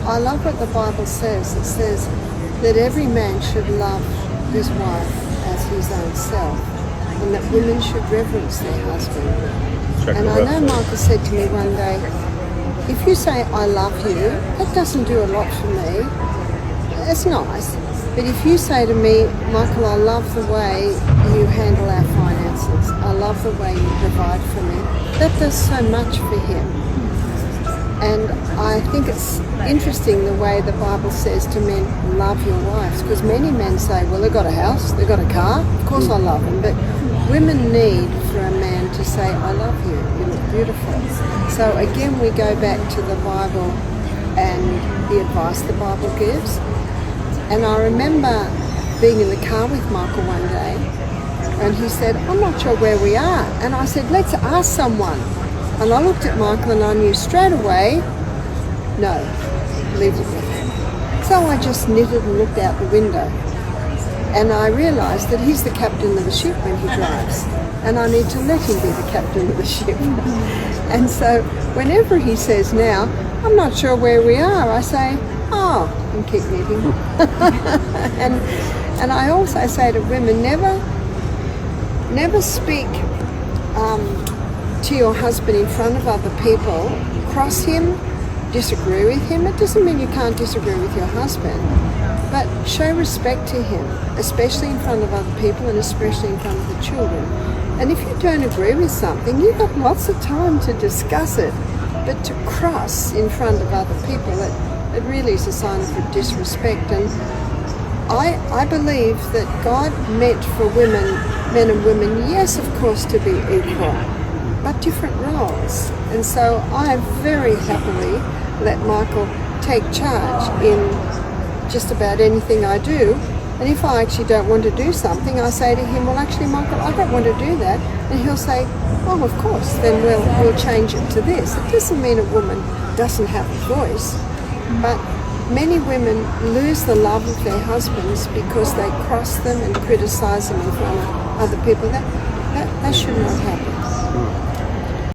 I love what the Bible says. It says that every man should love his wife as his own self, and that women should reverence their husband. And I know Michael said to me one day, if you say I love you, that doesn't do a lot for me. It's nice. But if you say to me, Michael, I love the way you handle our finances, I love the way you provide for me, that does so much for him. And I think it's interesting the way the Bible says to men, love your wives, because many men say, well, they've got a house, they've got a car, of course I love them, but women need for a man to say, I love you, you look beautiful. So again, we go back to the Bible and the advice the Bible gives. And I remember being in the car with Michael one day, and he said, I'm not sure where we are. And I said, let's ask someone. And I looked at Michael and I knew straight away, no, leave it with him. So I just knitted and looked out the window. And I realised that he's the captain of the ship when he drives. And I need to let him be the captain of the ship. And so whenever he says now, I'm not sure where we are, I say, oh, and keep knitting. and I also say to women, never speak to your husband in front of other people, cross him, disagree with him. It doesn't mean you can't disagree with your husband, but show respect to him, especially in front of other people and especially in front of the children. And if you don't agree with something, you've got lots of time to discuss it, but to cross in front of other people, it really is a sign of disrespect. And I believe that God meant for women, men and women, yes, of course, to be equal, but different roles. And so I very happily let Michael take charge in just about anything I do. And if I actually don't want to do something, I say to him, well, actually, Michael, I don't want to do that. And he'll say, oh, of course, then we'll change it to this. It doesn't mean a woman doesn't have a voice, but many women lose the love of their husbands because they cross them and criticise them in front of other people. That should not happen.